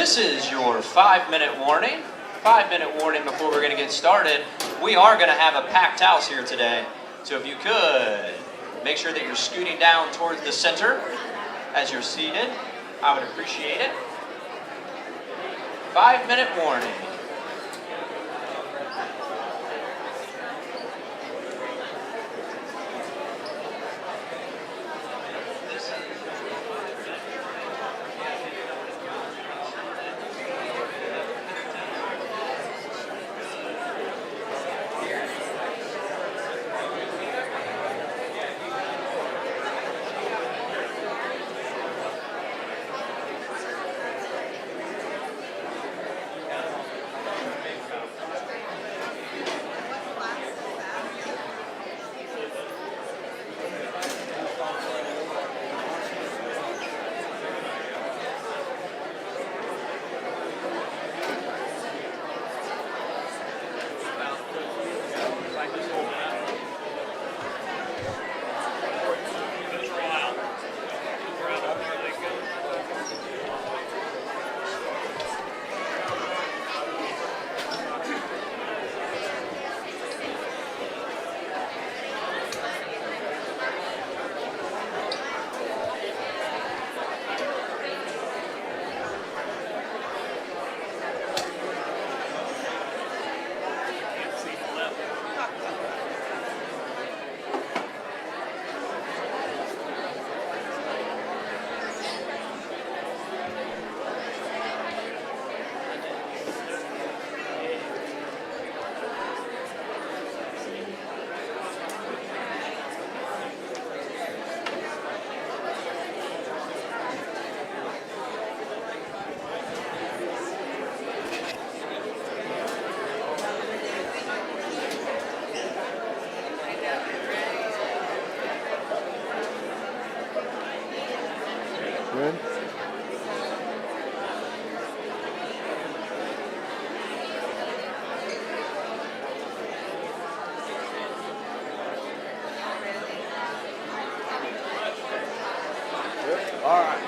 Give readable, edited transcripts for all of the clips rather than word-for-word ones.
This is your 5-minute warning. 5-minute warning before we're going to get started. We are going to have a packed house here today. So if you could, make sure that you're scooting down towards the center as you're seated. I would appreciate it. 5-minute warning. Good. Yep. All right.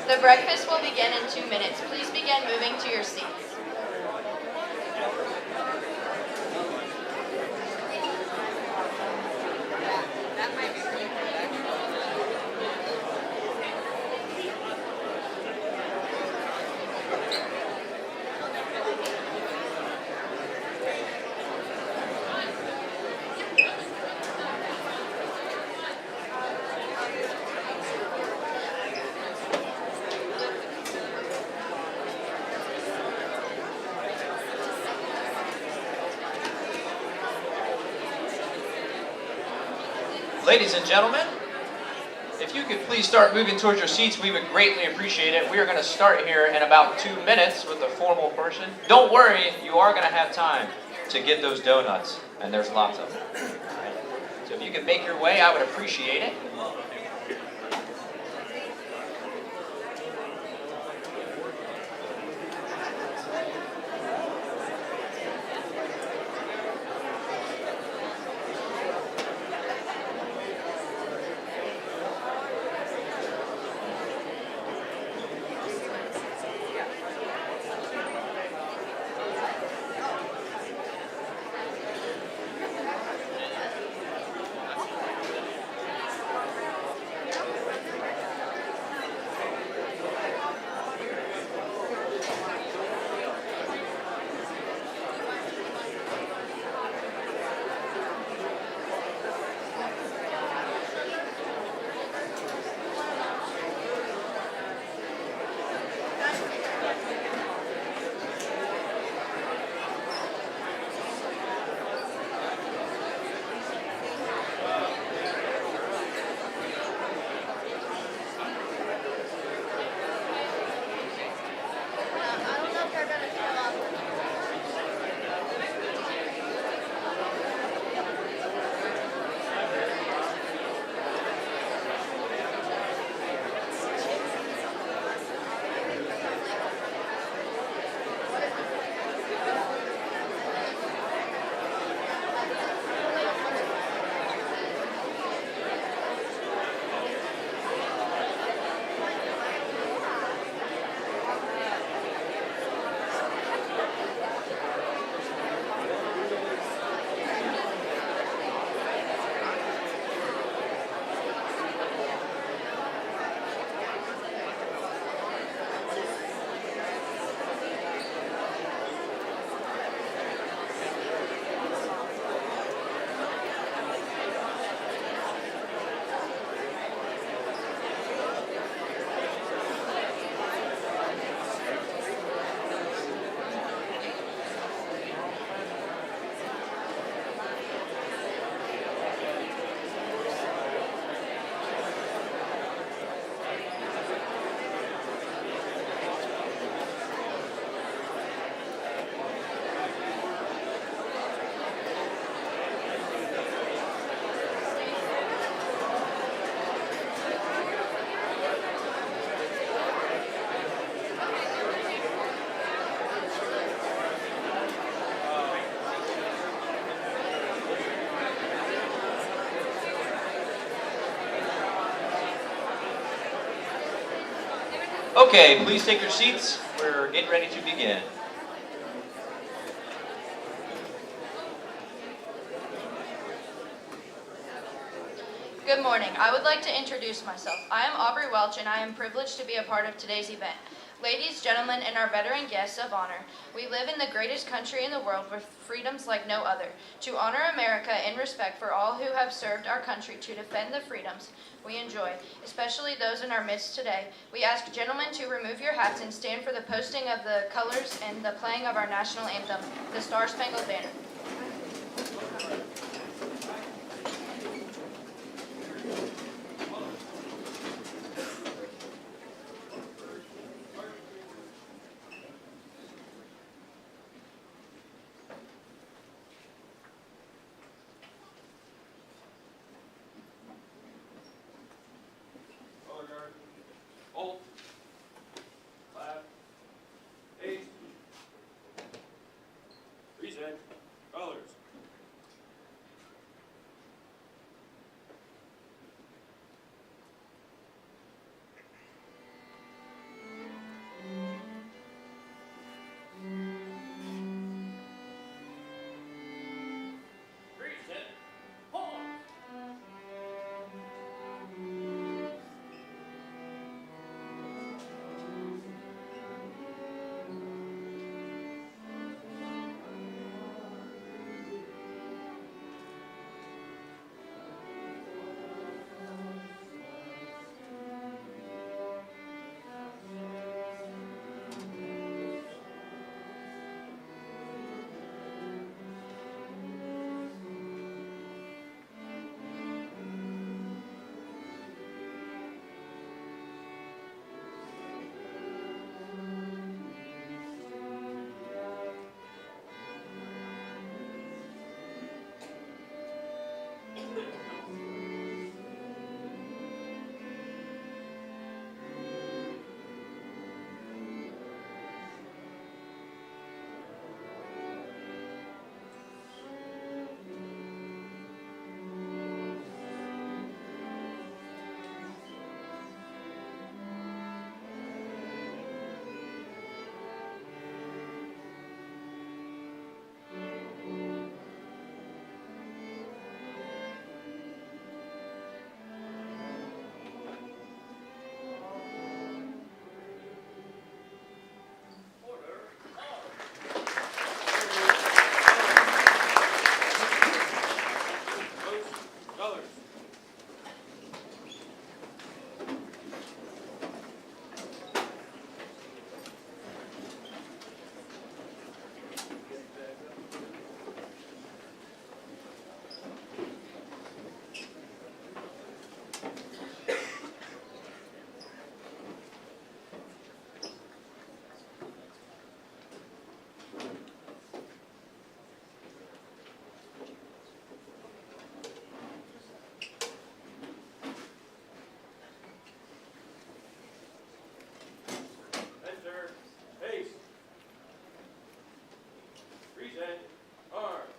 The breakfast will begin in 2 minutes. Please begin moving to your seats. Ladies and gentlemen, if you could please start moving towards your seats, we would greatly appreciate it. We are going to start here in about 2 minutes with the formal portion. Don't worry, you are going to have time to get those donuts, and there's lots of them. So if you could make your way, I would appreciate it. Okay, please take your seats. We're getting ready to begin. Good morning. I would like to introduce myself. I am Aubrey Welch, and I am privileged to be a part of today's event. Ladies, gentlemen, and our veteran guests of honor, we live in the greatest country in the world with freedoms like no other. To honor America in respect for all who have served our country to defend the freedoms we enjoy, especially those in our midst today, we ask gentlemen to remove your hats and stand for the posting of the colors and the playing of our national anthem, the Star-Spangled Banner. Hold. Clap. Eight. Reset. Colors. Reset. Pause. Colors. Enter. Pace. Reset. Arms.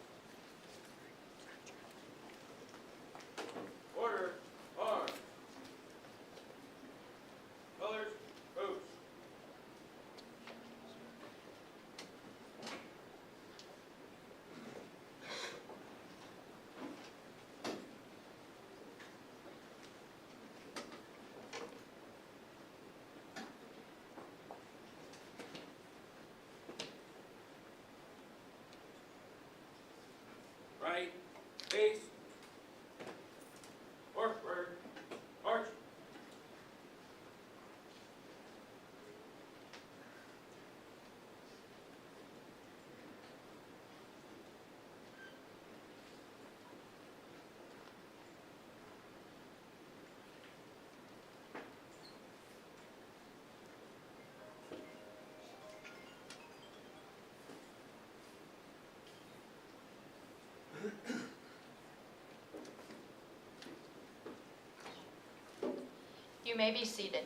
Order. Arms. Colors. Boots. Right. Face. Forward. March. You may be seated.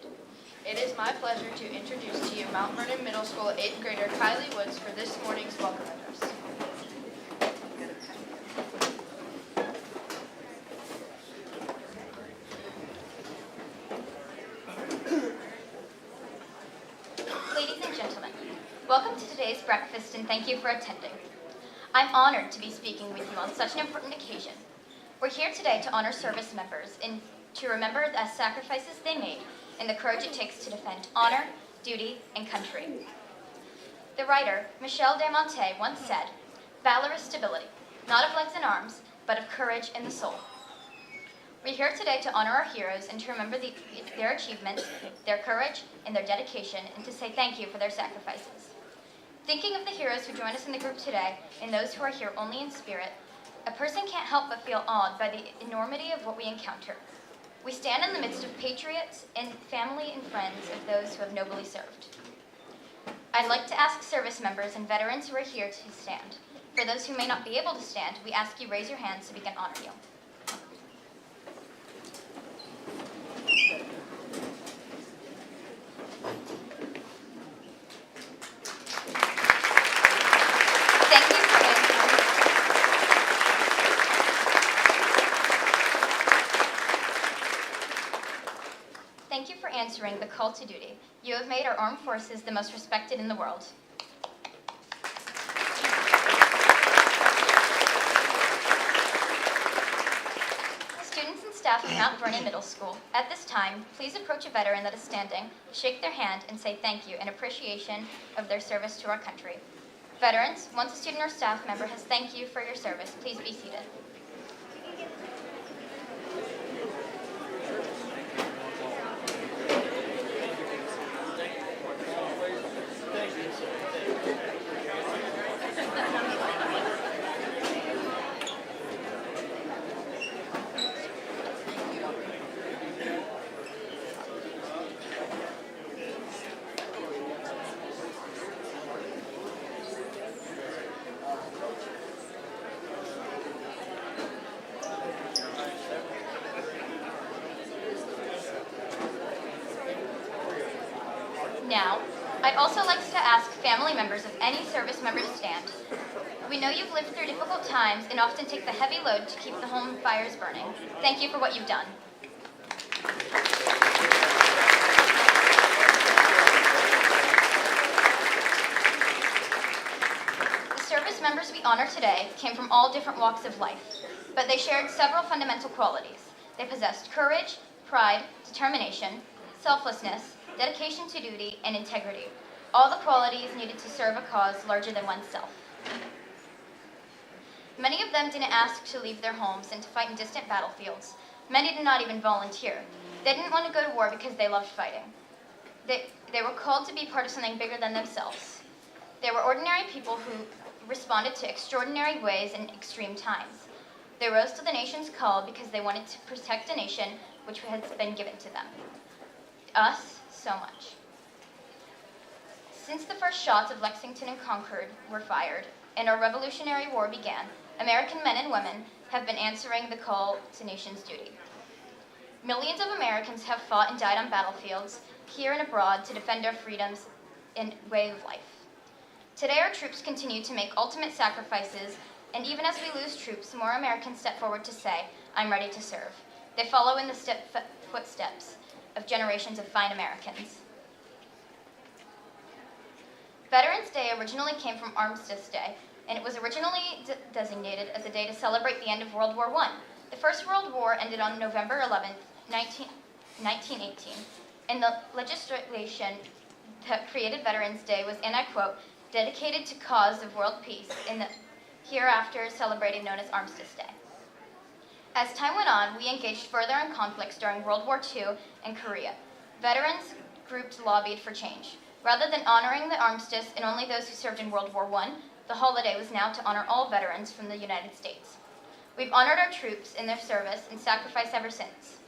It is my pleasure to introduce to you Mount Vernon Middle School 8th grader Kylie Woods for this morning's welcome address. Welcome to today's breakfast and thank you for attending. I'm honored to be speaking with you on such an important occasion. We're here today to honor service members and to remember the sacrifices they made and the courage it takes to defend honor, duty, and country. The writer, Michel de Montaigne, once said, "Valor is stability, not of legs and arms, but of courage in the soul." We're here today to honor our heroes and to remember their achievements, their courage, and their dedication, and to say thank you for their sacrifices. Thinking of the heroes who join us in the group today and those who are here only in spirit, a person can't help but feel awed by the enormity of what we encounter. We stand in the midst of patriots and family and friends of those who have nobly served. I'd like to ask service members and veterans who are here to stand. For those who may not be able to stand, we ask you raise your hands so we can honor you. Thank you for answering the call to duty. You have made our armed forces the most respected in the world. Students and staff of Mount Vernon Middle School, at this time, please approach a veteran that is standing, shake their hand, and say thank you in appreciation of their service to our country. Veterans, once a student or staff member has thanked you for your service, please be seated. Now, I'd also like to ask family members of any service member to stand. We know you've lived through difficult times and often take the heavy load to keep the home fires burning. Thank you for what you've done. The service members we honor today came from all different walks of life, but they shared several fundamental qualities. They possessed courage, pride, determination, selflessness, dedication to duty, and integrity, all the qualities needed to serve a cause larger than oneself. Many of them didn't ask to leave their homes and to fight in distant battlefields. Many did not even volunteer. They didn't want to go to war because they loved fighting. They were called to be part of something bigger than themselves. They were ordinary people who responded to extraordinary ways in extreme times. They rose to the nation's call because they wanted to protect a nation which had been given to them. Us, so much. Since the first shots of Lexington and Concord were fired and our Revolutionary War began, American men and women have been answering the call to nation's duty. Millions of Americans have fought and died on battlefields, here and abroad, to defend our freedoms and way of life. Today, our troops continue to make ultimate sacrifices, and even as we lose troops, more Americans step forward to say, "I'm ready to serve." They follow in the footsteps of generations of fine Americans. Veterans Day originally came from Armistice Day, and it was originally designated as a day to celebrate the end of World War I. The First World War ended on November 11th, 1918, and the legislation that created Veterans Day was, and I quote, "dedicated to cause of world peace," in the hereafter celebrated known as Armistice Day. As time went on, we engaged further in conflicts during World War II and Korea. Veterans groups lobbied for change. Rather than honoring the armistice and only those who served in World War I, the holiday was now to honor all veterans from the United States. We've honored our troops in their service and sacrifice ever since.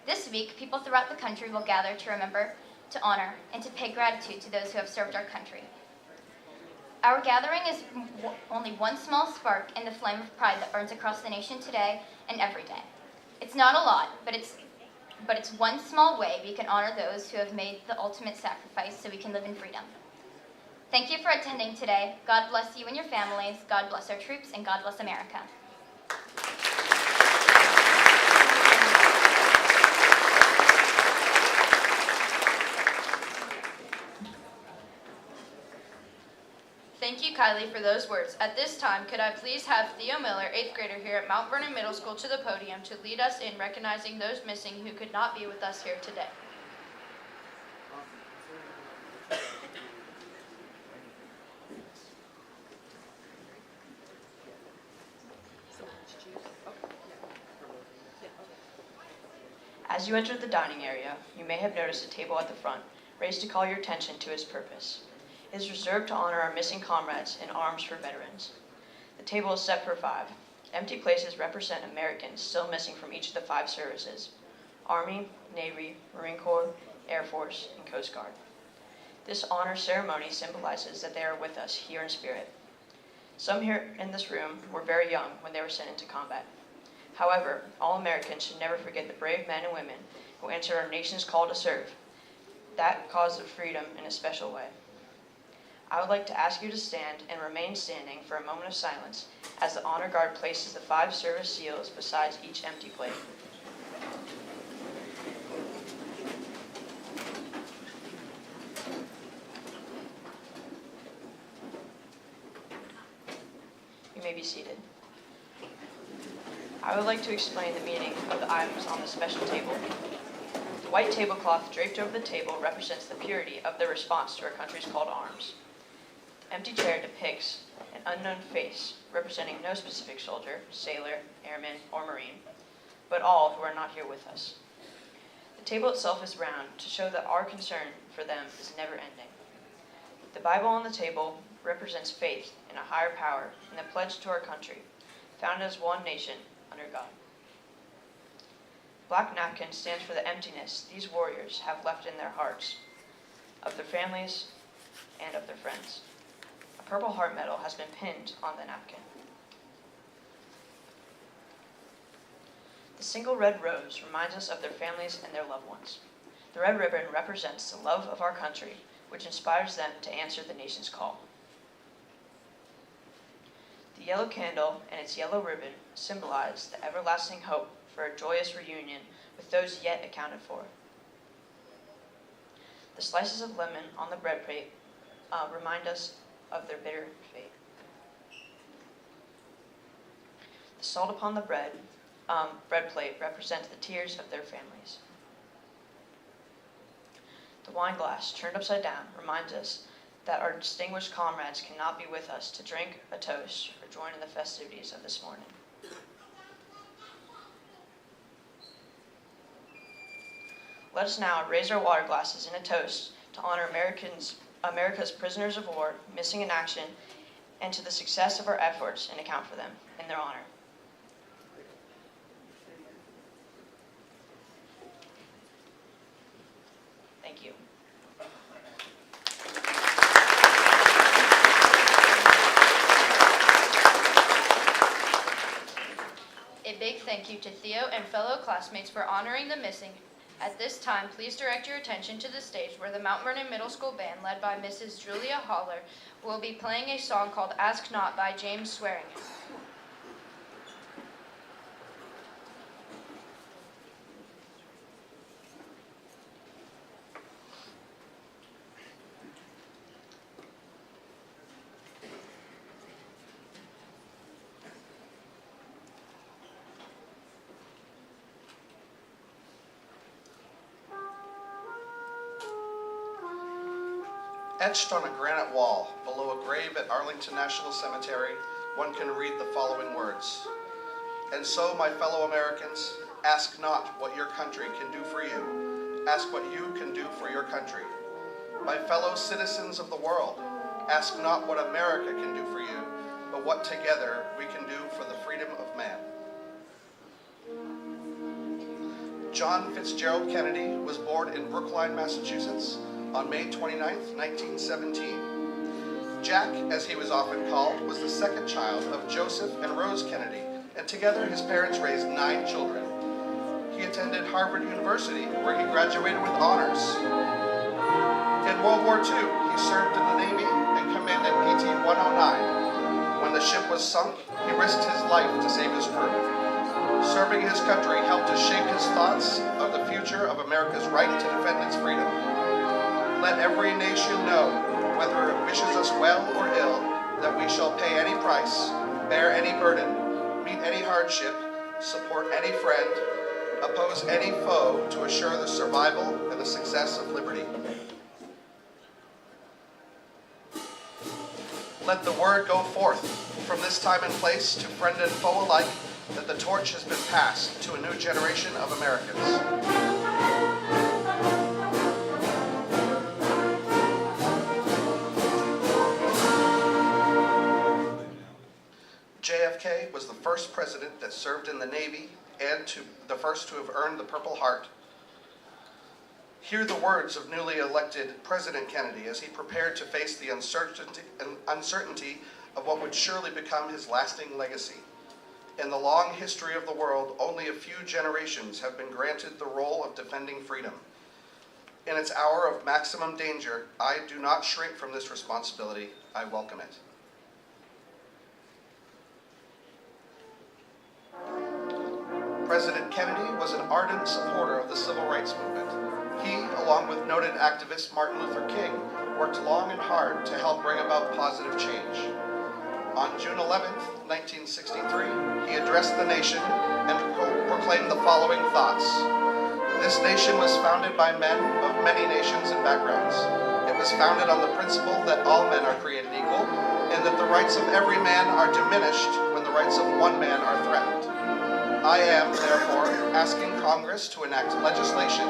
This week, people throughout the country will gather to remember, to honor, and to pay gratitude to those who have served our country. Our gathering is only one small spark in the flame of pride that burns across the nation today and every day. It's not a lot, but it's one small way we can honor those who have made the ultimate sacrifice so we can live in freedom. Thank you for attending today. God bless you and your families. God bless our troops, and God bless America. Thank you, Kylie, for those words. At this time, could I please have Theo Miller, 8th grader here at Mount Vernon Middle School, to the podium to lead us in recognizing those missing who could not be with us here today. As you entered the dining area, you may have noticed a table at the front, raised to call your attention to its purpose. It is reserved to honor our missing comrades in arms for veterans. The table is set for 5. Empty places represent Americans still missing from each of the 5 services: Army, Navy, Marine Corps, Air Force, and Coast Guard. This honor ceremony symbolizes that they are with us here in spirit. Some here in this room were very young when they were sent into combat. However, all Americans should never forget the brave men and women who answered our nation's call to serve. That cause of freedom in a special way. I would like to ask you to stand and remain standing for a moment of silence as the honor guard places the 5 service seals beside each empty plate. You may be seated. I would like to explain the meaning of the items on the special table. The white tablecloth draped over the table represents the purity of the response to our country's call to arms. The empty chair depicts an unknown face representing no specific soldier, sailor, airman, or marine, but all who are not here with us. The table itself is round to show that our concern for them is never ending. The Bible on the table represents faith in a higher power and the pledge to our country, founded as one nation under God. Black napkin stands for the emptiness these warriors have left in their hearts, of their families, and of their friends. A purple heart medal has been pinned on the napkin. The single red rose reminds us of their families and their loved ones. The red ribbon represents the love of our country, which inspires them to answer the nation's call. The yellow candle and its yellow ribbon symbolize the everlasting hope for a joyous reunion with those yet accounted for. The slices of lemon on the bread plate remind us of their bitter fate. The salt upon the bread plate represents the tears of their families. The wine glass turned upside down reminds us that our distinguished comrades cannot be with us to drink a toast or join in the festivities of this morning. Let us now raise our water glasses in a toast to honor America's prisoners of war missing in action and to the success of our efforts and account for them in their honor. Thank you. A big thank you to Theo and fellow classmates for honoring the missing. At this time, please direct your attention to the stage where the Mount Vernon Middle School Band, led by Mrs. Julia Holler, will be playing a song called Ask Not by James Swearingen. Etched on a granite wall below a grave at Arlington National Cemetery, one can read the following words. And so, my fellow Americans, ask not what your country can do for you. Ask what you can do for your country. My fellow citizens of the world, ask not what America can do for you, but what together we can do for the freedom of man. John Fitzgerald Kennedy was born in Brookline, Massachusetts, on May 29, 1917. Jack, as he was often called, was the second child of Joseph and Rose Kennedy, and together his parents raised 9 children. He attended Harvard University, where he graduated with honors. In World War II, he served in the Navy and commanded PT 109. When the ship was sunk, he risked his life to save his crew. Serving his country helped to shape his thoughts of the future of America's right to defend its freedom. Let every nation know, whether it wishes us well or ill, that we shall pay any price, bear any burden, meet any hardship, support any friend, oppose any foe to assure the survival and the success of liberty. Let the word go forth from this time and place to friend and foe alike that the torch has been passed to a new generation of Americans. JFK was the first president that served in the Navy and the first to have earned the Purple Heart. Hear the words of newly elected President Kennedy as he prepared to face the uncertainty of what would surely become his lasting legacy. In the long history of the world, only a few generations have been granted the role of defending freedom. In its hour of maximum danger, I do not shrink from this responsibility. I welcome it. President Kennedy was an ardent supporter of the civil rights movement. He, along with noted activist Martin Luther King, worked long and hard to help bring about positive change. On June 11, 1963, he addressed the nation and proclaimed the following thoughts. This nation was founded by men of many nations and backgrounds. It was founded on the principle that all men are created equal and that the rights of every man are diminished when the rights of one man are threatened. I am, therefore, asking Congress to enact legislation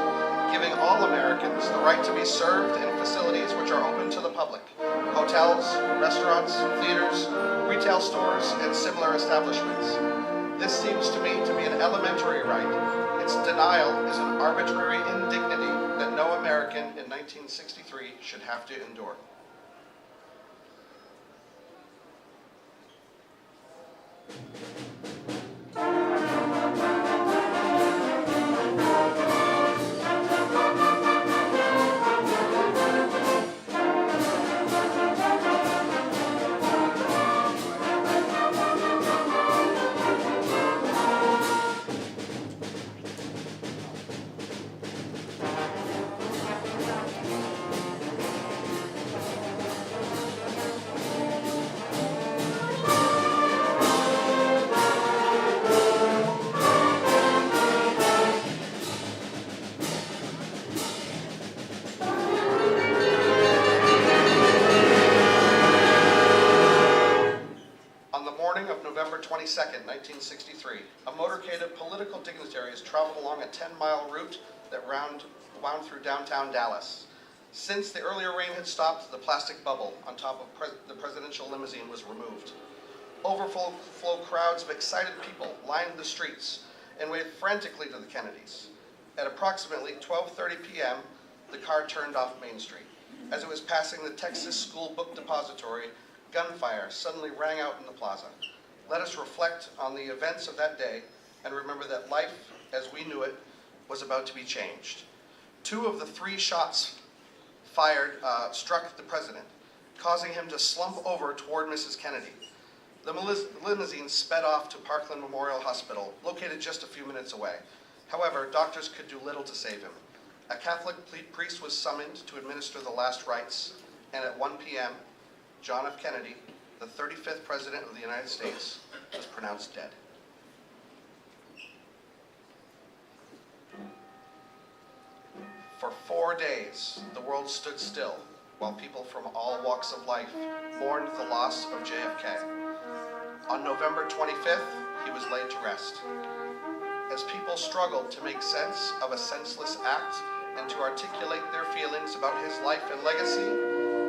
giving all Americans the right to be served in facilities which are open to the public: hotels, restaurants, theaters, retail stores, and similar establishments. This seems to me to be an elementary right. Its denial is an arbitrary indignity that no American in 1963 should have to endure. November 22nd, 1963, a motorcade of political dignitaries traveled along a 10-mile route that wound through downtown Dallas. Since the earlier rain had stopped, the plastic bubble on top of the presidential limousine was removed. Overflow crowds of excited people lined the streets and waved frantically to the Kennedys. At approximately 12:30 p.m., the car turned off Main Street. As it was passing the Texas School Book Depository, gunfire suddenly rang out in the plaza. Let us reflect on the events of that day and remember that life, as we knew it, was about to be changed. 2 of the 3 shots fired struck the president, causing him to slump over toward Mrs. Kennedy. The limousine sped off to Parkland Memorial Hospital, located just a few minutes away. However, doctors could do little to save him. A Catholic priest was summoned to administer the last rites, and at 1 p.m., John F. Kennedy, the 35th President of the United States, was pronounced dead. For 4 days, the world stood still while people from all walks of life mourned the loss of JFK. On November 25th, he was laid to rest. As people struggled to make sense of a senseless act and to articulate their feelings about his life and legacy,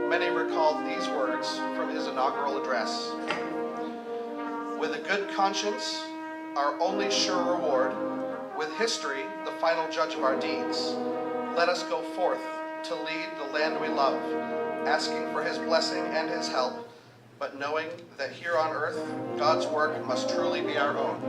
many recalled these words from his inaugural address. With a good conscience, our only sure reward, with history, the final judge of our deeds, let us go forth to lead the land we love, asking for his blessing and his help, but knowing that here on earth, God's work must truly be our own.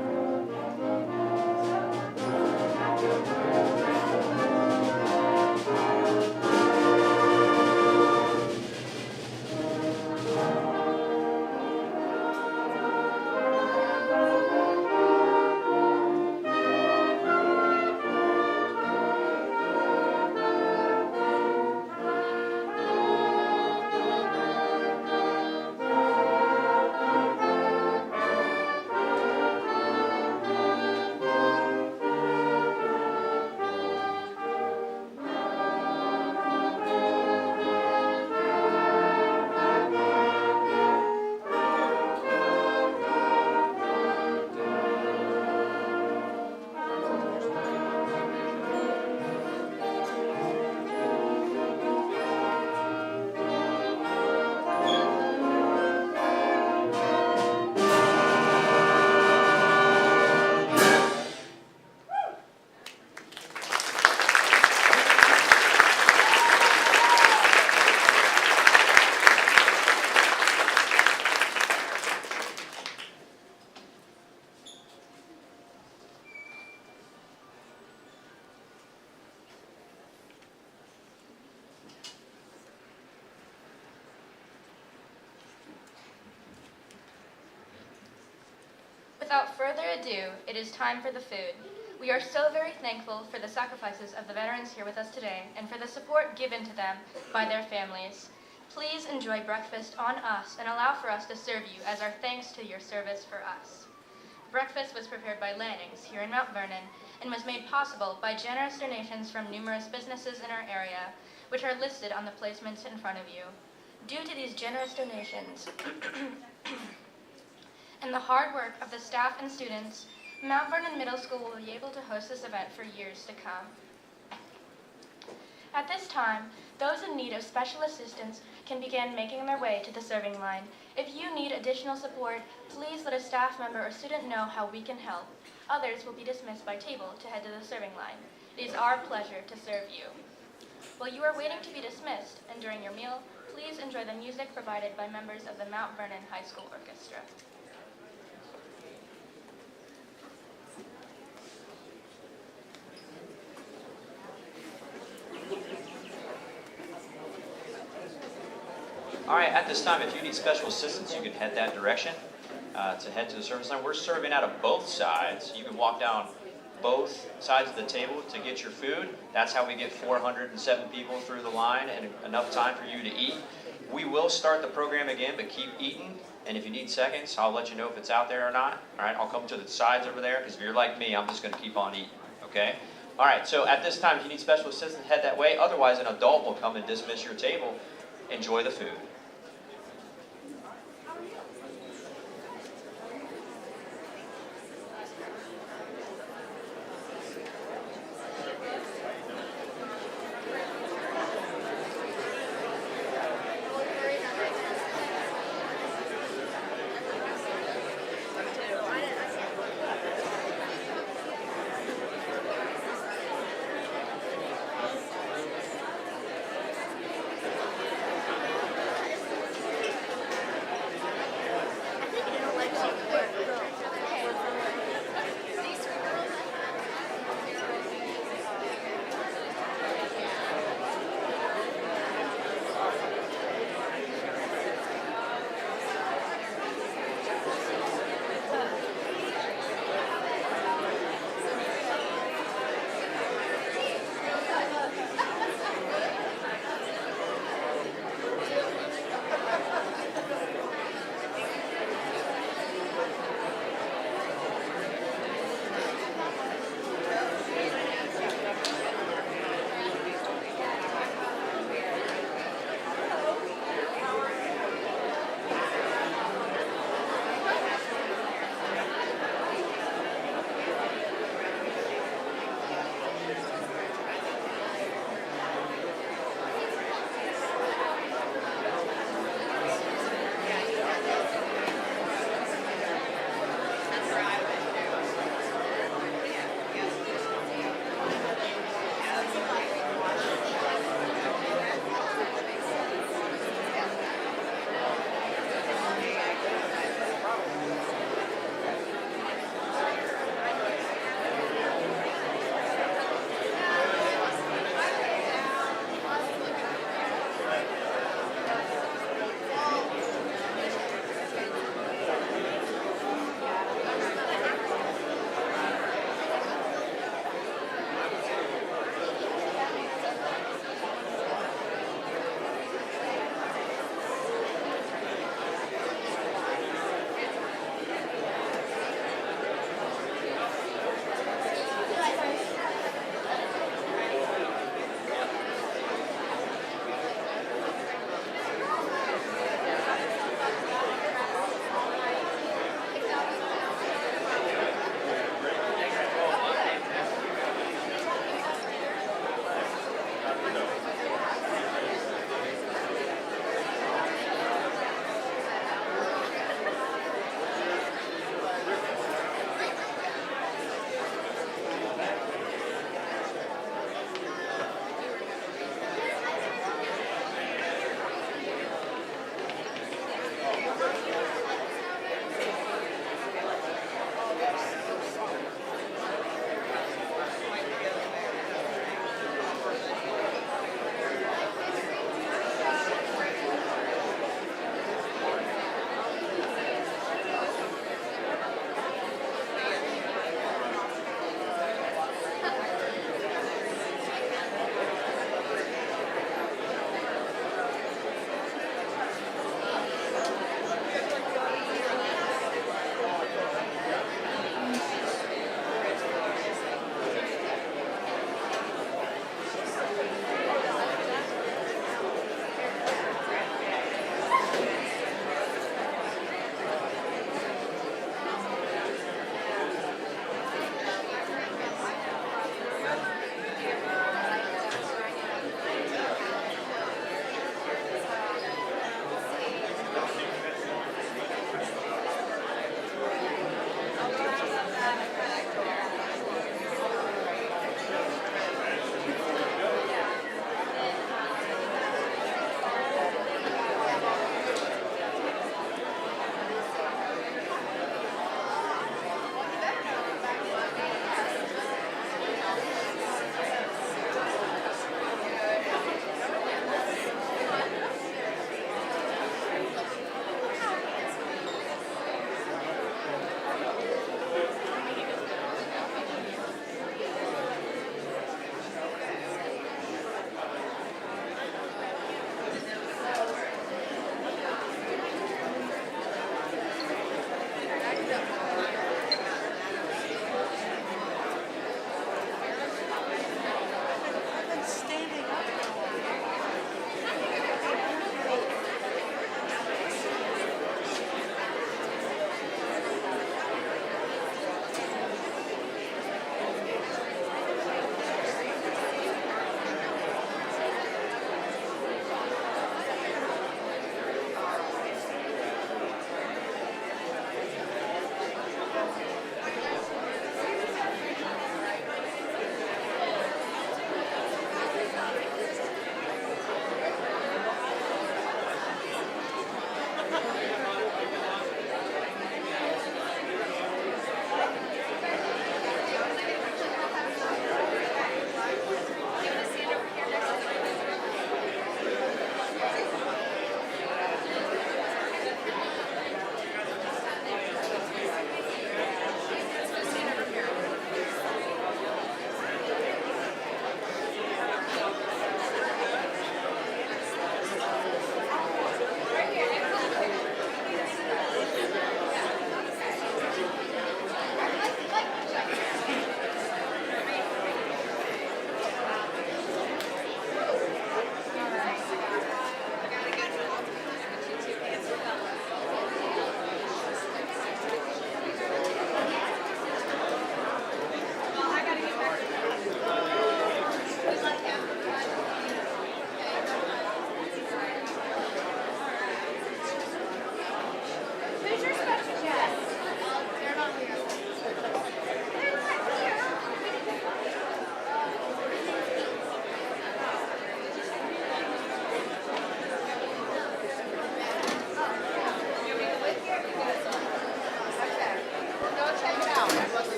further ado, it is time for the food. We are so very thankful for the sacrifices of the veterans here with us today and for the support given to them by their families. Please enjoy breakfast on us and allow for us to serve you as our thanks to your service for us. Breakfast was prepared by Lanning's here in Mount Vernon and was made possible by generous donations from numerous businesses in our area, which are listed on the placements in front of you. Due to these generous donations and the hard work of the staff and students, Mount Vernon Middle School will be able to host this event for years to come. At this time, those in need of special assistance can begin making their way to the serving line. If you need additional support, please let a staff member or student know how we can help. Others will be dismissed by table to head to the serving line. It is our pleasure to serve you. While you are waiting to be dismissed and during your meal, please enjoy the music provided by members of the Mount Vernon High School Orchestra. All right, at this time, if you need special assistance, you can head that direction to head to the service line. We're serving out of both sides. You can walk down both sides of the table to get your food. That's how we get 407 people through the line and enough time for you to eat. We will start the program again, but keep eating. And if you need seconds, I'll let you know if it's out there or not. All right, I'll come to the sides over there because if you're like me, I'm just going to keep on eating, okay? All right, so at this time, if you need special assistance, head that way. Otherwise, an adult will come and dismiss your table. Enjoy the food.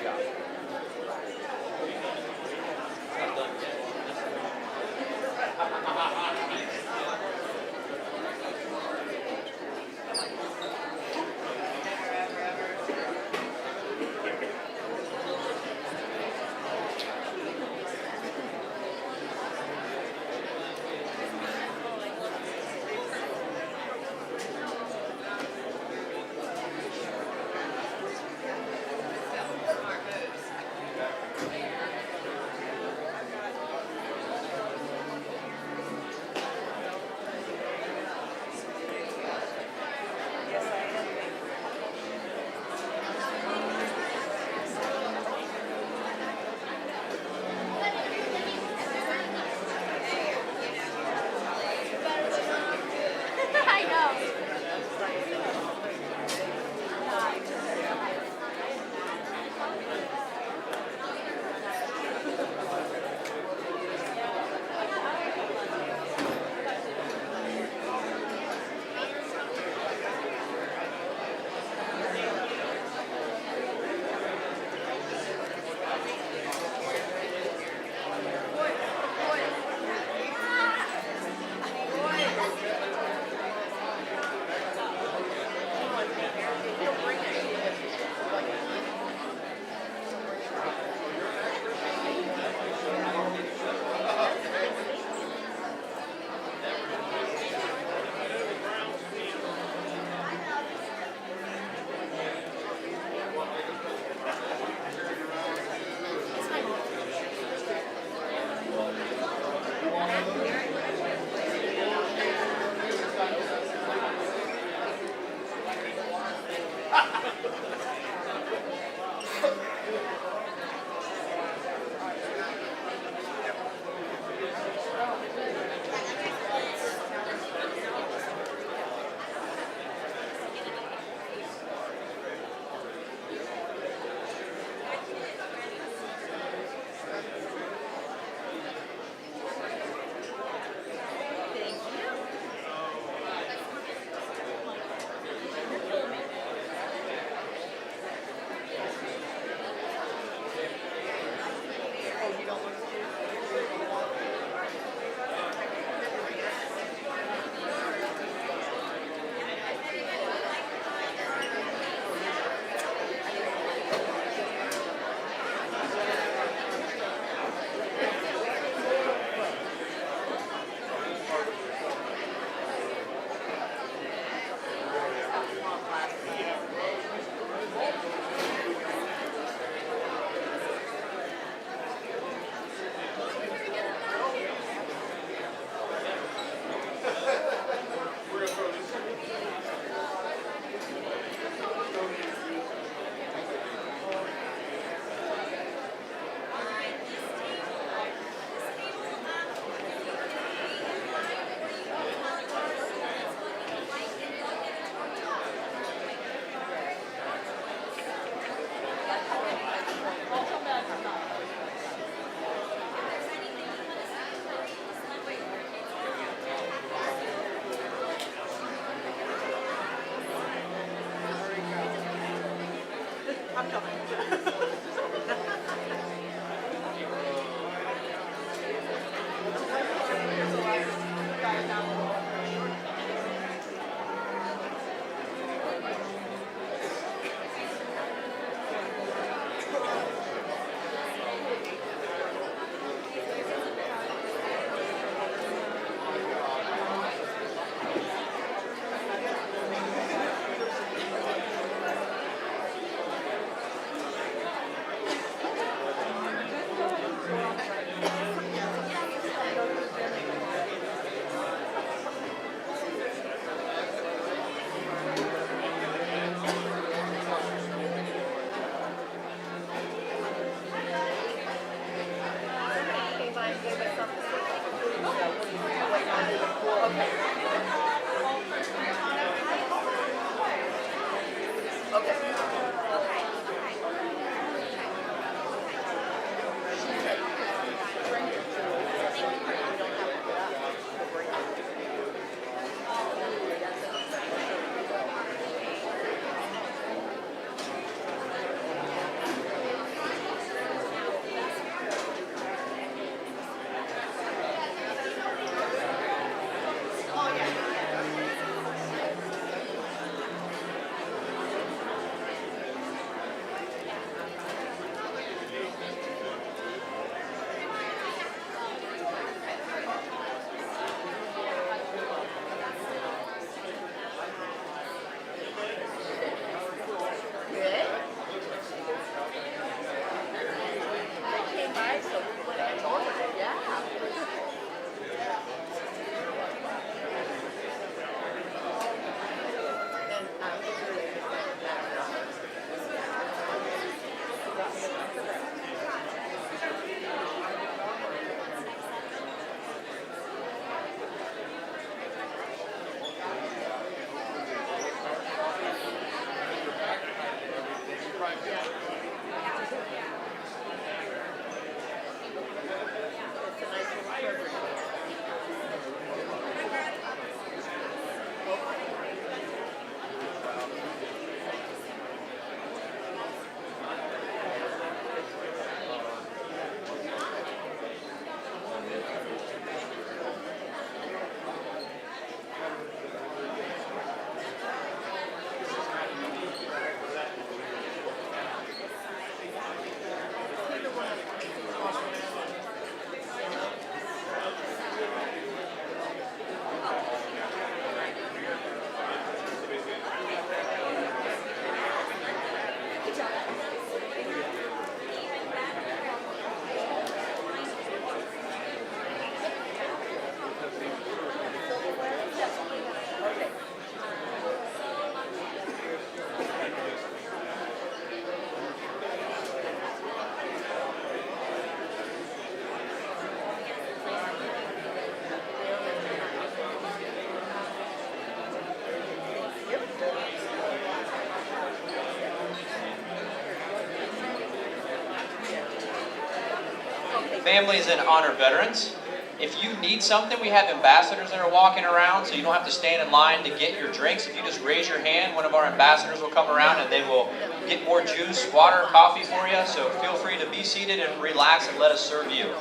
job. families and honor veterans. If you need something, we have ambassadors that are walking around, so you don't have to stand in line to get your drinks. If you just raise your hand, one of our ambassadors will come around and they will get more juice, water, coffee for you. So feel free to be seated and relax and let us serve you.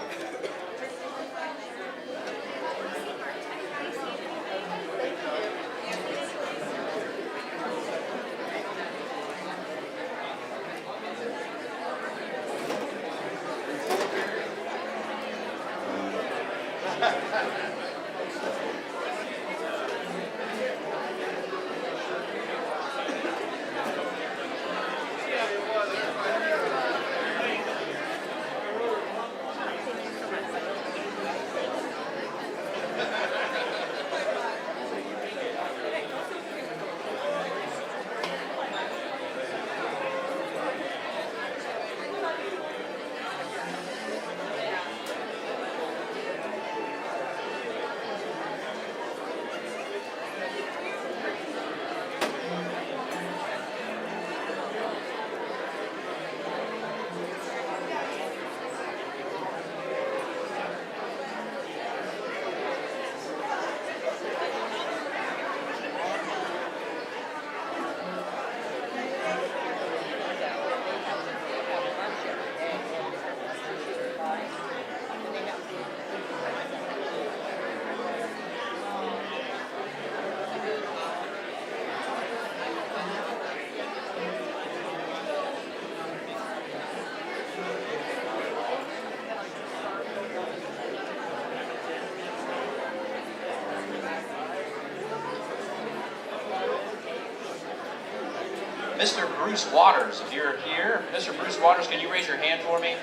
Mr. Bruce Waters, if you're here. Mr. Bruce Waters, can you raise your hand for me?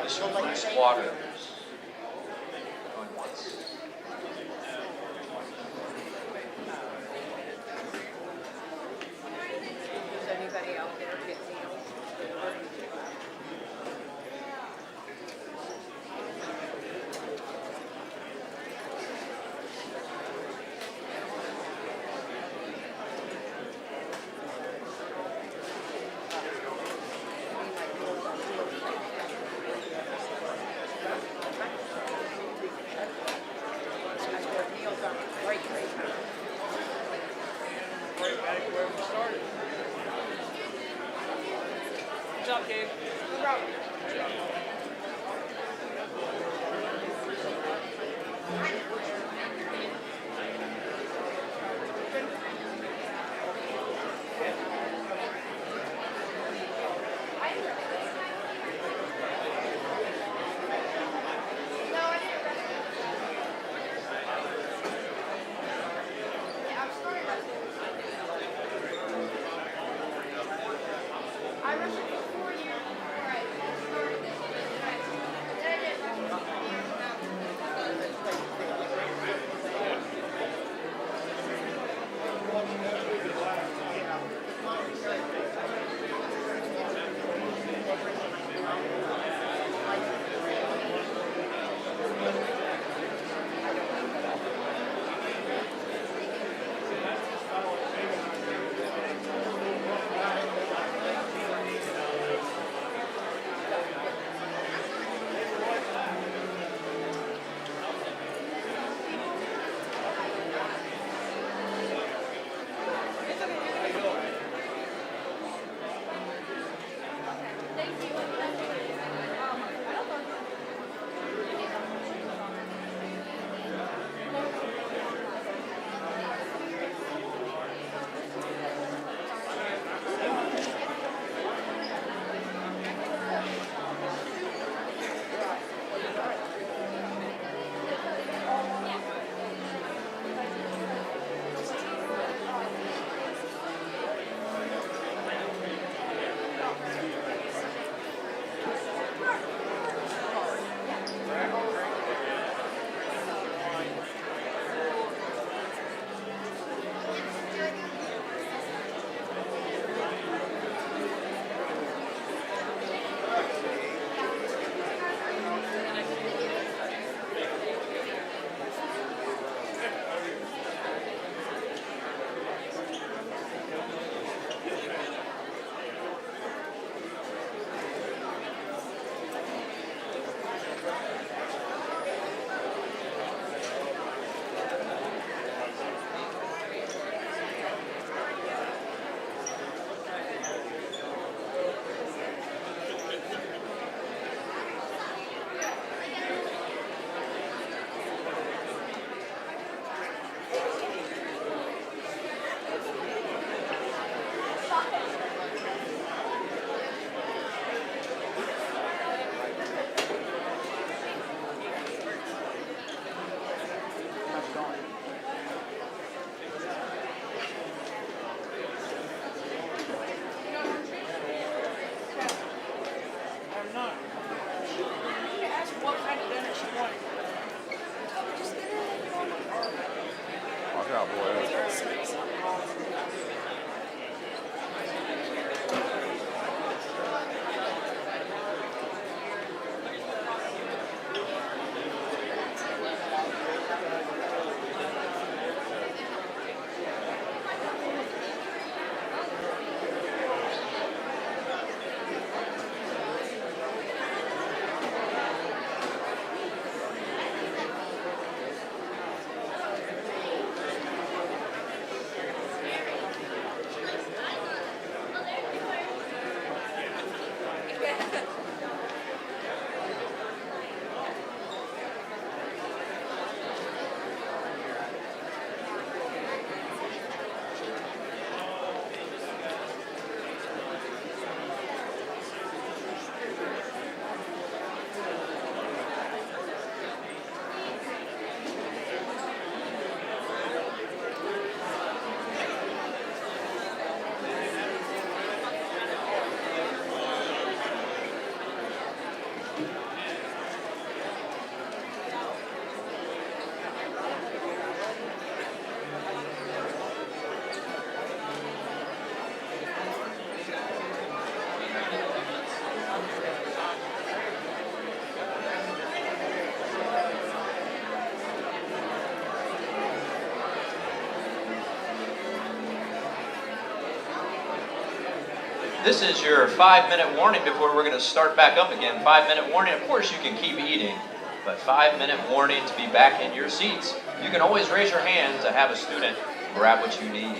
Mr. Bruce Waters. Going once. Does anybody out there get meals? Meals are great. Right back where we started. Good job, Gabe. I wrestled for 4 years before I started this. I'm not. You can ask what kind of dinner she wanted. Watch out, boy. This is your 5-minute warning before we're going to start back up again. 5-minute warning. Of course, you can keep eating, but 5-minute warning to be back in your seats. You can always raise your hand to have a student grab what you need.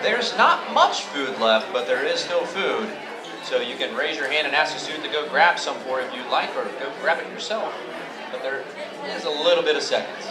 There's not much food left, but there is still food. So you can raise your hand and ask a student to go grab some for you if you'd like, or go grab it yourself. But there is a little bit of seconds.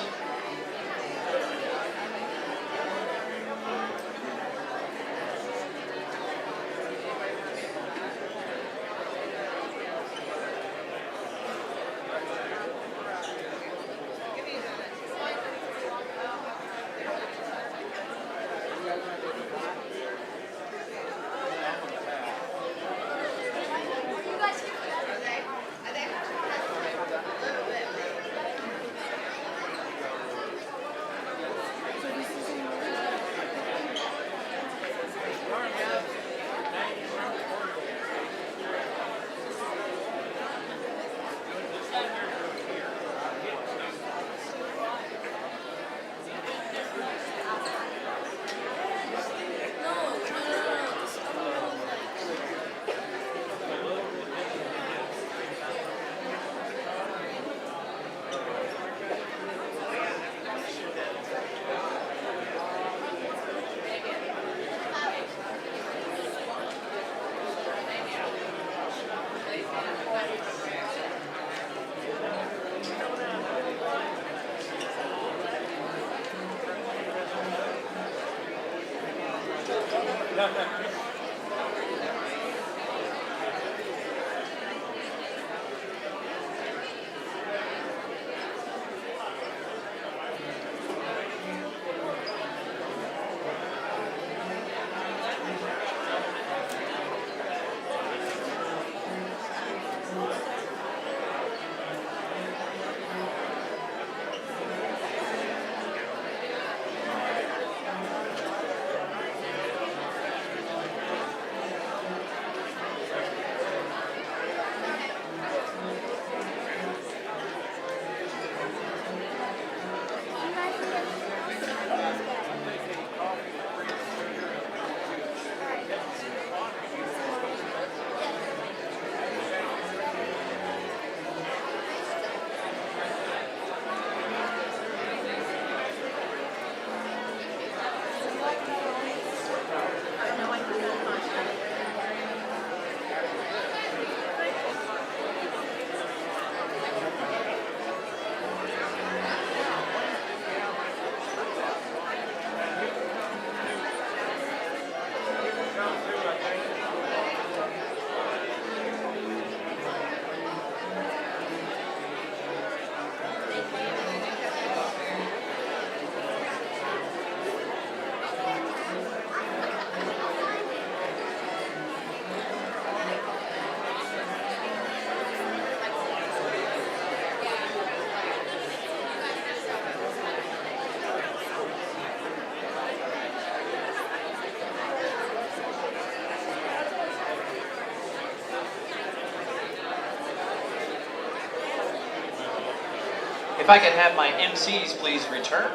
If I could have my MCs please return.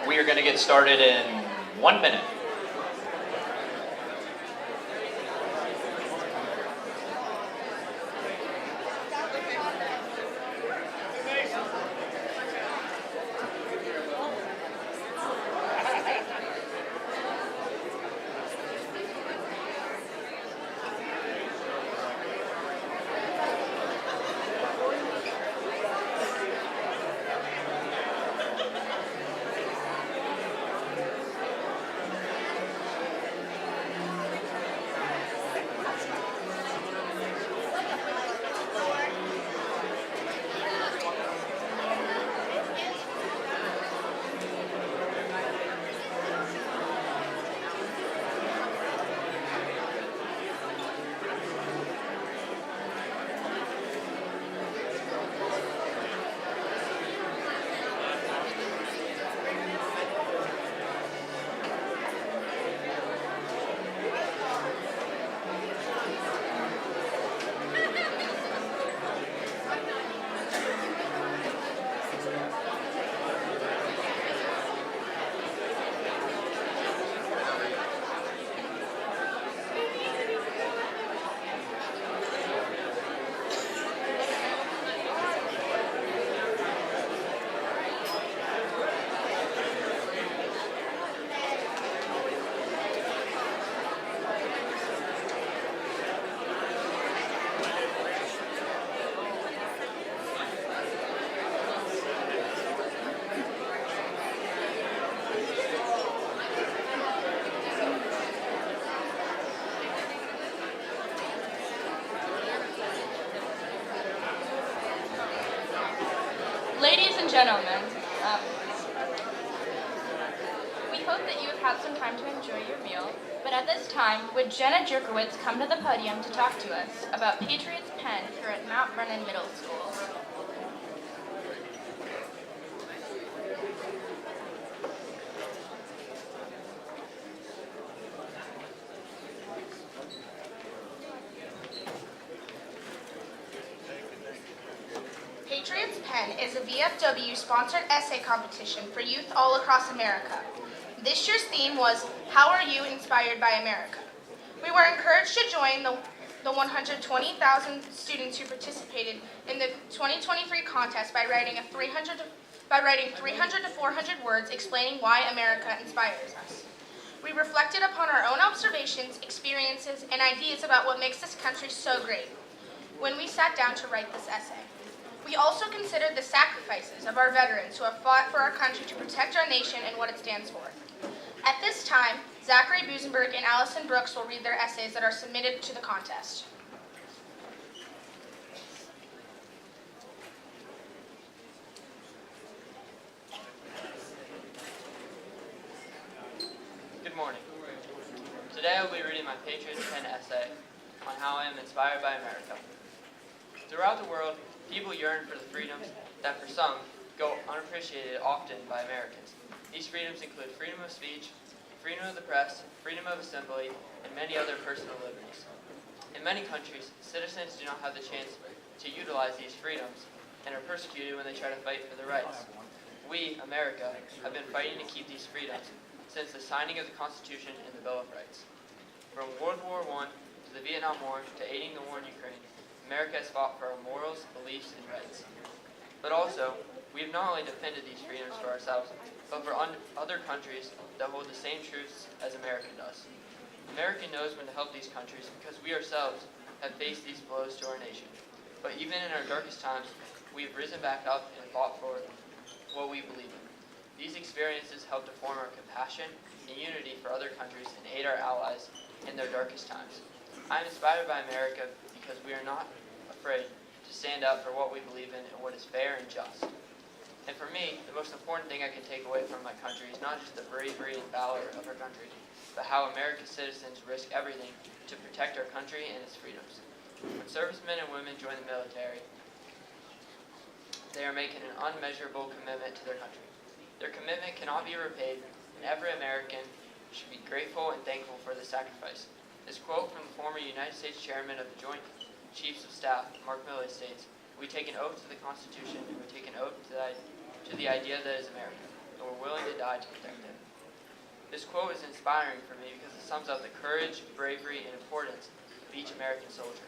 We are going to get started in 1 minute. Ladies and gentlemen, we hope that you have had some time to enjoy your meal, but at this time, would Jenna Jerkowitz come to the podium to talk to us about Patriots Pen here at Mount Vernon Middle School? Patriots Pen is a VFW-sponsored essay competition for youth all across America. This year's theme was, How Are You Inspired by America? We were encouraged to join the 120,000 students who participated in the 2023 contest by writing 300 to 400 words explaining why America inspires us. We reflected upon our own observations, experiences, and ideas about what makes this country so great when we sat down to write this essay. We also considered the sacrifices of our veterans who have fought for our country to protect our nation and what it stands for. At this time, Zachary Busenberg and Allison Brooks will read their essays that are submitted to the contest. Good morning. Today I will be reading my Patriots Pen essay on how I am inspired by America. Throughout the world, people yearn for the freedoms that for some go unappreciated often by Americans. These freedoms include freedom of speech, freedom of the press, freedom of assembly, and many other personal liberties. In many countries, citizens do not have the chance to utilize these freedoms and are persecuted when they try to fight for their rights. We, America, have been fighting to keep these freedoms since the signing of the Constitution and the Bill of Rights. From World War I to the Vietnam War to aiding the war in Ukraine, America has fought for our morals, beliefs, and rights. But also, we have not only defended these freedoms for ourselves, but for other countries that hold the same truths as America does. America knows when to help these countries because we ourselves have faced these blows to our nation. But even in our darkest times, we have risen back up and fought for what we believe in. These experiences help to form our compassion and unity for other countries and aid our allies in their darkest times. I am inspired by America because we are not afraid to stand up for what we believe in and what is fair and just. And for me, the most important thing I can take away from my country is not just the bravery and valor of our country, but how America's citizens risk everything to protect our country and its freedoms. When servicemen and women join the military, they are making an unmeasurable commitment to their country. Their commitment cannot be repaid, and every American should be grateful and thankful for the sacrifice. This quote from the former United States Chairman of the Joint Chiefs of Staff, Mark Milley, states, We take an oath to the Constitution, and we take an oath to the idea that is America, and we're willing to die to protect it. This quote is inspiring for me because it sums up the courage, bravery, and importance of each American soldier.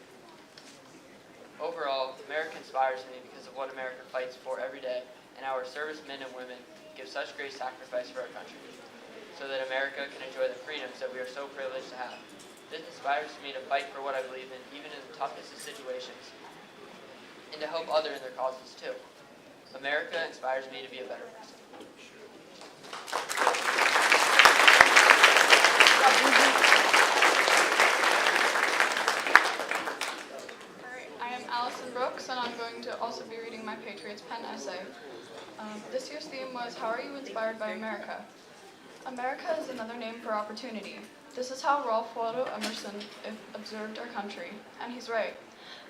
Overall, America inspires me because of what America fights for every day, and our servicemen and women give such great sacrifice for our country, so that America can enjoy the freedoms that we are so privileged to have. This inspires me to fight for what I believe in, even in the toughest of situations, and to help others in their causes too. America inspires me to be a better person. I am Allison Brooks, and I'm going to also be reading my Patriots Pen essay. This year's theme was, How are you inspired by America? America is another name for opportunity. This is how Ralph Waldo Emerson observed our country, and he's right.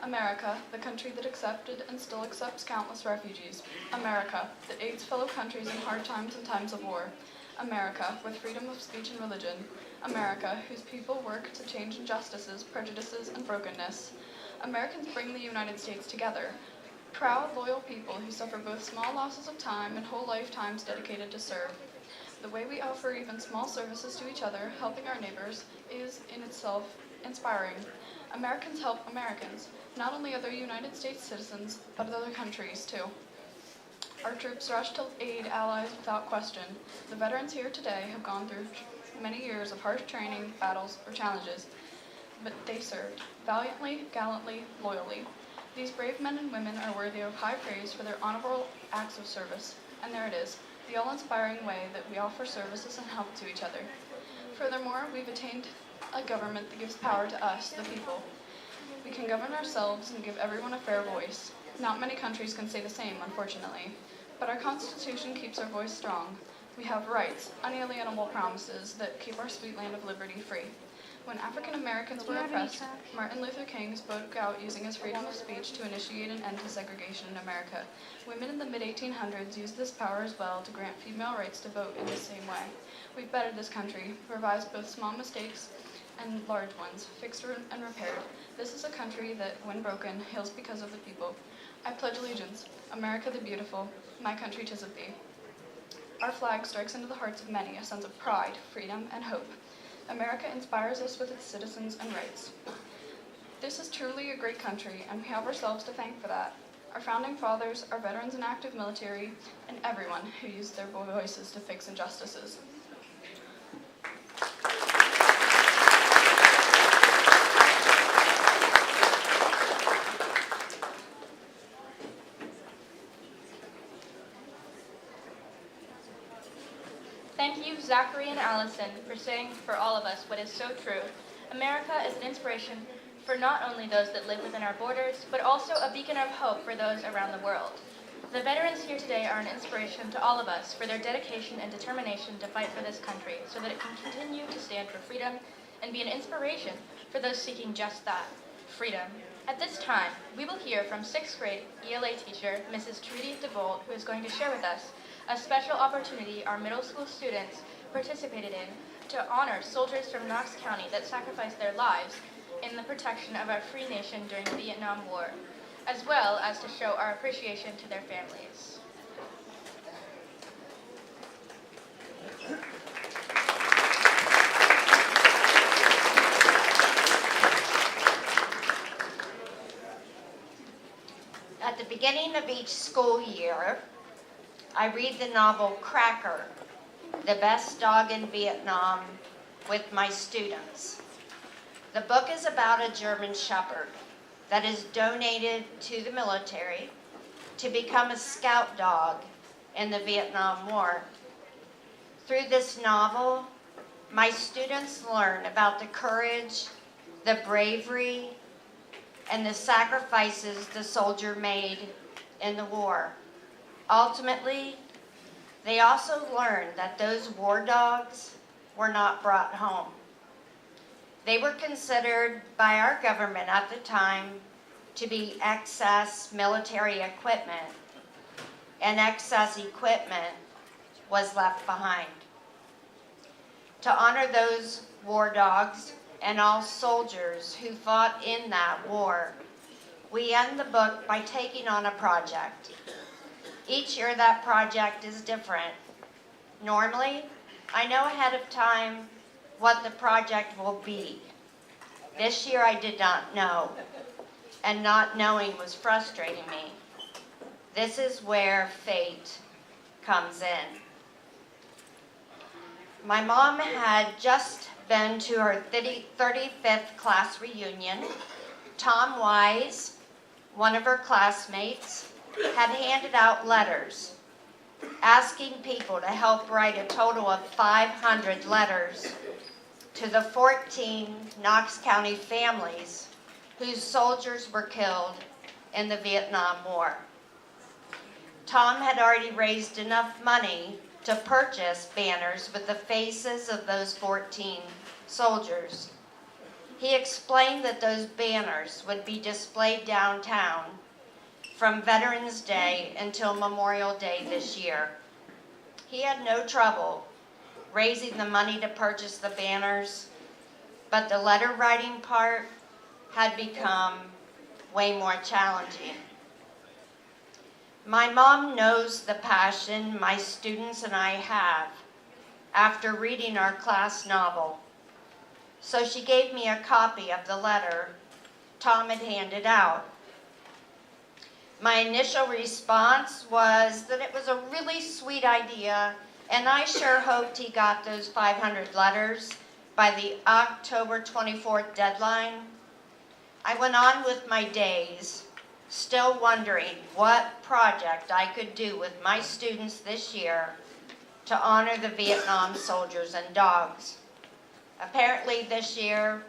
America, the country that accepted and still accepts countless refugees. America, that aids fellow countries in hard times and times of war. America, with freedom of speech and religion. America, whose people work to change injustices, prejudices, and brokenness. Americans bring the United States together. Proud, loyal people who suffer both small losses of time and whole lifetimes dedicated to serve. The way we offer even small services to each other, helping our neighbors, is in itself inspiring. Americans help Americans, not only other United States citizens, but other countries too. Our troops rush to aid allies without question. The veterans here today have gone through many years of harsh training, battles, or challenges, but they served valiantly, gallantly, loyally. These brave men and women are worthy of high praise for their honorable acts of service, and there it is, the all-inspiring way that we offer services and help to each other. Furthermore, we've attained a government that gives power to us, the people. We can govern ourselves and give everyone a fair voice. Not many countries can say the same, unfortunately, but our Constitution keeps our voice strong. We have rights, unalienable promises that keep our sweet land of liberty free. When African Americans were oppressed, Martin Luther King spoke out using his freedom of speech to initiate an end to segregation in America. Women in the mid-1800s used this power as well to grant female rights to vote in the same way. We've bettered this country, revised both small mistakes and large ones, fixed and repaired. This is a country that, when broken, heals because of the people. I pledge allegiance, America the beautiful, my country 'tis of thee. Our flag strikes into the hearts of many a sense of pride, freedom, and hope. America inspires us with its citizens and rights. This is truly a great country, and we have ourselves to thank for that. Our founding fathers, our veterans and active military, and everyone who used their voices to fix injustices. Thank you, Zachary and Allison, for saying for all of us what is so true. America is an inspiration for not only those that live within our borders, but also a beacon of hope for those around the world. The veterans here today are an inspiration to all of us for their dedication and determination to fight for this country so that it can continue to stand for freedom and be an inspiration for those seeking just that, freedom. At this time, we will hear from 6th grade ELA teacher, Mrs. Trudy DeVolt, who is going to share with us a special opportunity our middle school students participated in to honor soldiers from Knox County that sacrificed their lives in the protection of our free nation during the Vietnam War, as well as to show our appreciation to their families. At the beginning of each school year, I read the novel Cracker, The Best Dog in Vietnam, with my students. The book is about a German Shepherd that is donated to the military to become a scout dog in the Vietnam War. Through this novel, my students learn about the courage, the bravery, and the sacrifices the soldier made in the war. Ultimately, they also learned that those war dogs were not brought home. They were considered by our government at the time to be excess military equipment, and excess equipment was left behind. To honor those war dogs and all soldiers who fought in that war, we end the book by taking on a project. Each year that project is different. Normally, I know ahead of time what the project will be. This year I did not know, and not knowing was frustrating me. This is where fate comes in. My mom had just been to her 35th class reunion. Tom Wise, one of her classmates, had handed out letters asking people to help write a total of 500 letters to the 14 Knox County families whose soldiers were killed in the Vietnam War. Tom had already raised enough money to purchase banners with the faces of those 14 soldiers. He explained that those banners would be displayed downtown from Veterans Day until Memorial Day this year. He had no trouble raising the money to purchase the banners, but the letter writing part had become way more challenging. My mom knows the passion my students and I have after reading our class novel, so she gave me a copy of the letter Tom had handed out. My initial response was that it was a really sweet idea, and I sure hoped he got those 500 letters by the October 24th deadline. I went on with my days, still wondering what project I could do with my students this year to honor the Vietnam soldiers and dogs. Apparently this year,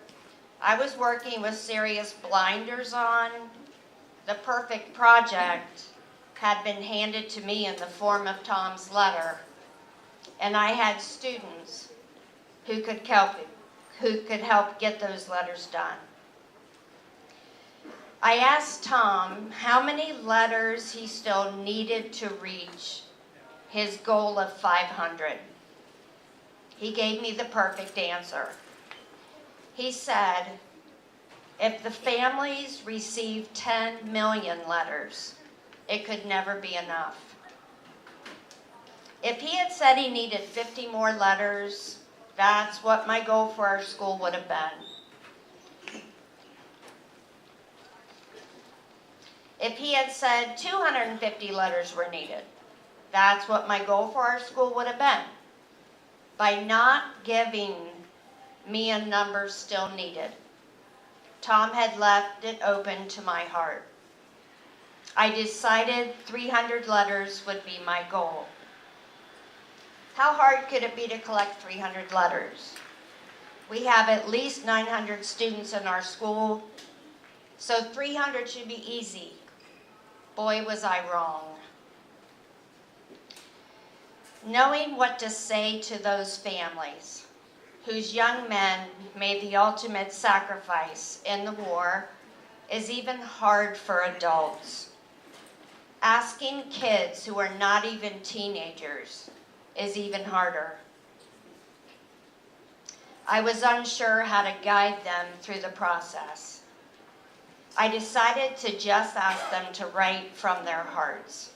I was working with serious blinders on. The perfect project had been handed to me in the form of Tom's letter, and I had students who could help get those letters done. I asked Tom how many letters he still needed to reach his goal of 500. He gave me the perfect answer. He said, if the families received 10 million letters, it could never be enough. If he had said he needed 50 more letters, that's what my goal for our school would have been. If he had said 250 letters were needed, that's what my goal for our school would have been. By not giving me a number still needed, Tom had left it open to my heart. I decided 300 letters would be my goal. How hard could it be to collect 300 letters? We have at least 900 students in our school, so 300 should be easy. Boy, was I wrong. Knowing what to say to those families whose young men made the ultimate sacrifice in the war is even hard for adults. Asking kids who are not even teenagers is even harder. I was unsure how to guide them through the process. I decided to just ask them to write from their hearts.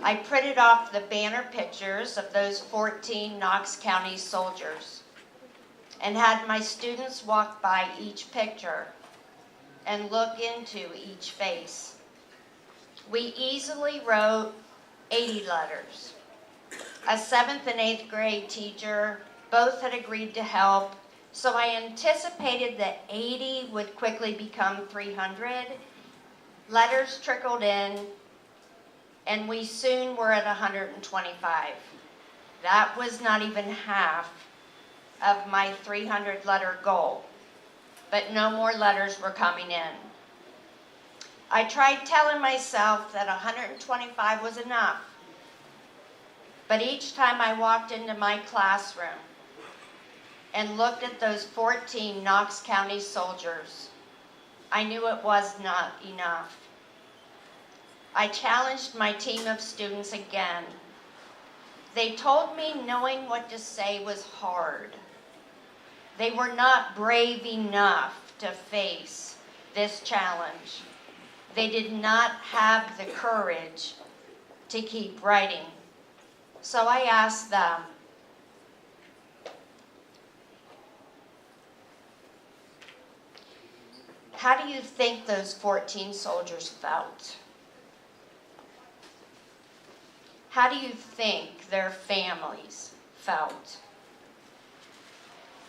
I printed off the banner pictures of those 14 Knox County soldiers and had my students walk by each picture and look into each face. We easily wrote 80 letters. A 7th and 8th grade teacher both had agreed to help, so I anticipated that 80 would quickly become 300. Letters trickled in, and we soon were at 125. That was not even half of my 300 letter goal, but no more letters were coming in. I tried telling myself that 125 was enough, but each time I walked into my classroom and looked at those 14 Knox County soldiers, I knew it was not enough. I challenged my team of students again. They told me knowing what to say was hard. They were not brave enough to face this challenge. They did not have the courage to keep writing. So I asked them, how do you think those 14 soldiers felt? How do you think their families felt?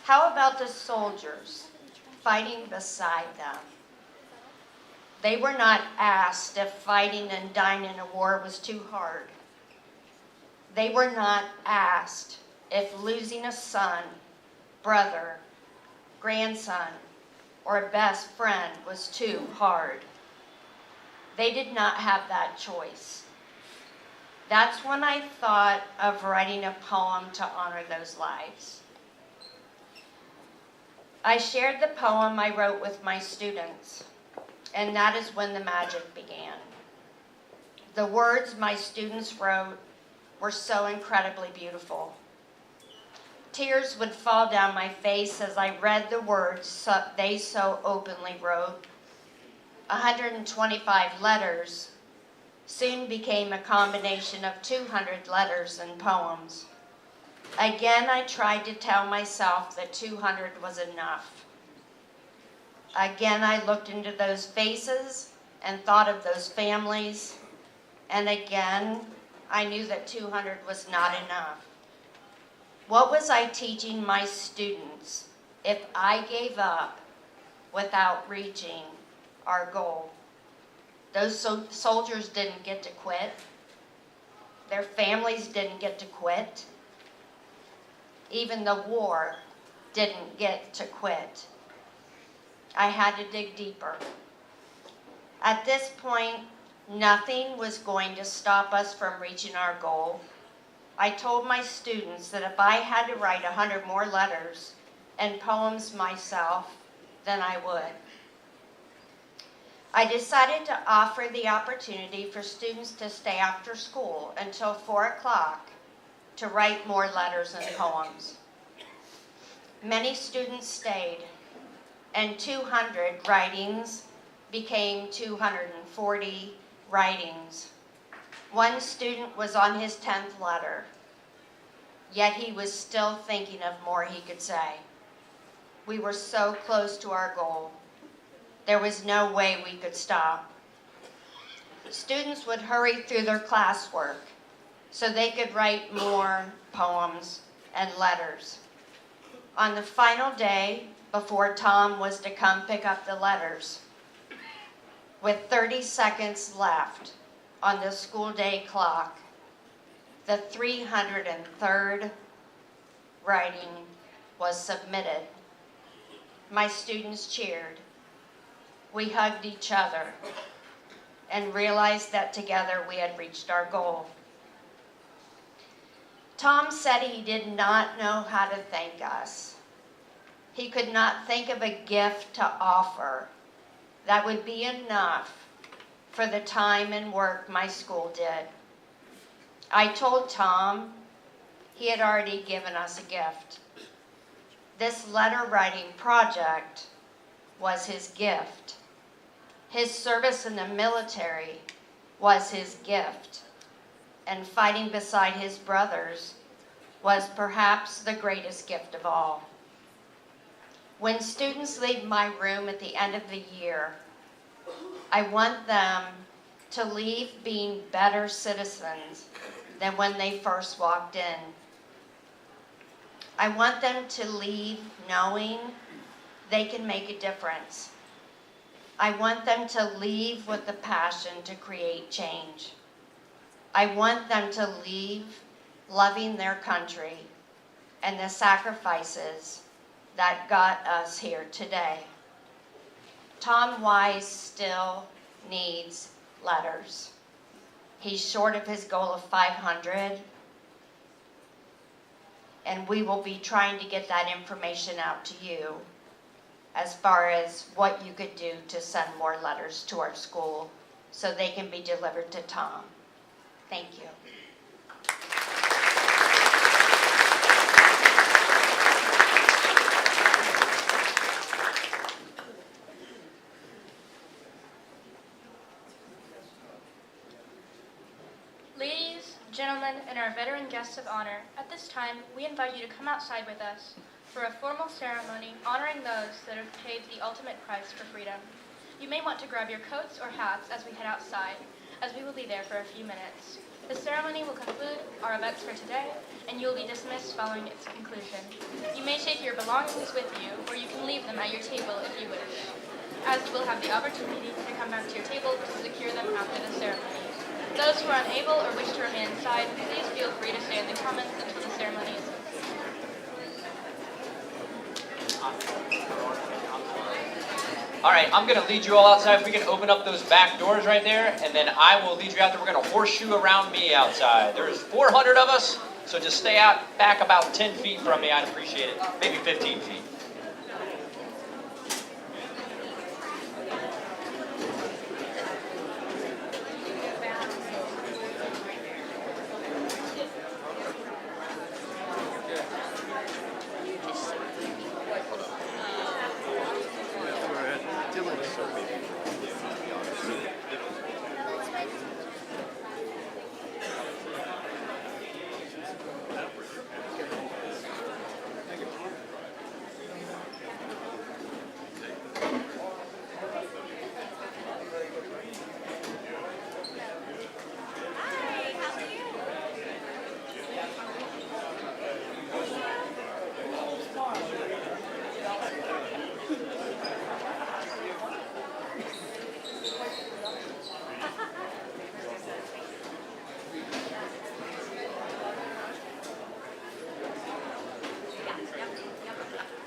How about the soldiers fighting beside them? They were not asked if fighting and dying in a war was too hard. They were not asked if losing a son, brother, grandson, or a best friend was too hard. They did not have that choice. That's when I thought of writing a poem to honor those lives. I shared the poem I wrote with my students, and that is when the magic began. The words my students wrote were so incredibly beautiful. Tears would fall down my face as I read the words they so openly wrote. 125 letters soon became a combination of 200 letters and poems. Again, I tried to tell myself that 200 was enough. Again, I looked into those faces and thought of those families. And again, I knew that 200 was not enough. What was I teaching my students if I gave up without reaching our goal? Those soldiers didn't get to quit. Their families didn't get to quit. Even the war didn't get to quit. I had to dig deeper. At this point, nothing was going to stop us from reaching our goal. I told my students that if I had to write 100 more letters and poems myself, then I would. I decided to offer the opportunity for students to stay after school until 4 o'clock to write more letters and poems. Many students stayed, and 200 writings became 240 writings. One student was on his 10th letter, yet he was still thinking of more he could say. We were so close to our goal. There was no way we could stop. Students would hurry through their classwork so they could write more poems and letters. On the final day, before Tom was to come pick up the letters, with 30 seconds left on the school day clock, the 303rd writing was submitted. My students cheered. We hugged each other and realized that together we had reached our goal. Tom said he did not know how to thank us. He could not think of a gift to offer that would be enough for the time and work my school did. I told Tom he had already given us a gift. This letter writing project was his gift. His service in the military was his gift. And fighting beside his brothers was perhaps the greatest gift of all. When students leave my room at the end of the year, I want them to leave being better citizens than when they first walked in. I want them to leave knowing they can make a difference. I want them to leave with the passion to create change. I want them to leave loving their country and the sacrifices that got us here today. Tom Wise still needs letters. He's short of his goal of 500, and we will be trying to get that information out to you as far as what you could do to send more letters to our school so they can be delivered to Tom. Thank you. gentlemen, and our veteran guests of honor, at this time, we invite you to come outside with us for a formal ceremony honoring those that have paid the ultimate price for freedom. You may want to grab your coats or hats as we head outside, as we will be there for a few minutes. The ceremony will conclude our events for today, and you will be dismissed following its conclusion. You may take your belongings with you, or you can leave them at your table if you wish, as you will have the opportunity to come back to your table to secure them after the ceremony. Those who are unable or wish to remain inside, please feel free to stay in the commons until the ceremony is All right, I'm going to lead you all outside. If we can open up those back doors right there, and then I will lead you out there. We're going to horseshoe around me outside. There's 400 of us, so just stay out back about 10 feet from me. I'd appreciate it. Maybe 15 feet.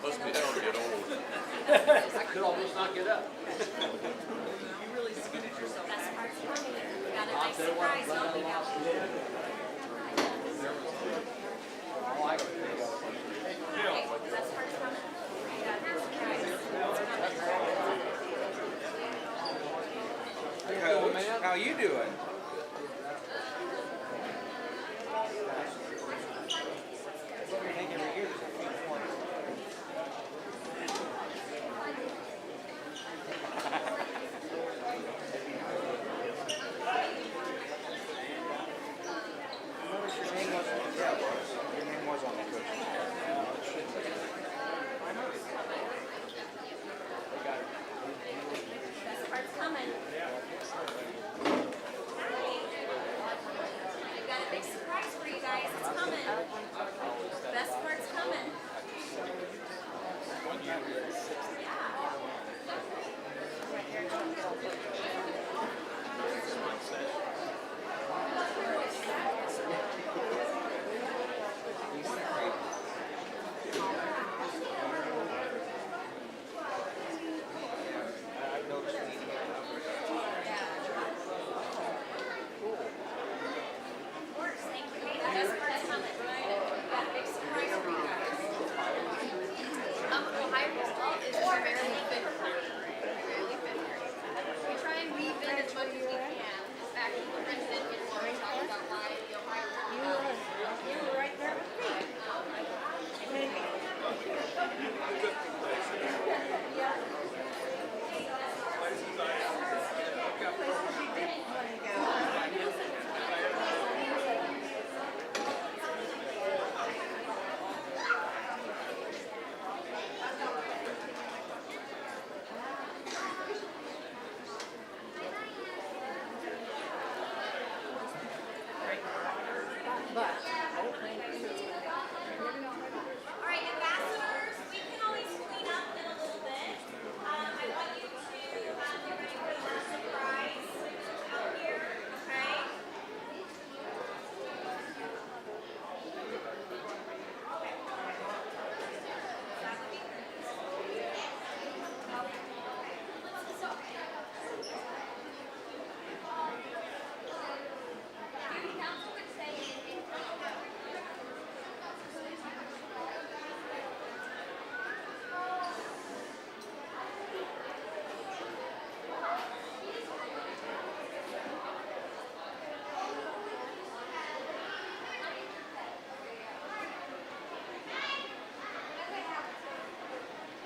Must be hell to get old. I could almost not get up. How you doing? Your name was on the cushion. Best part's coming. I've got a big surprise for you guys. It's coming. Best part's coming.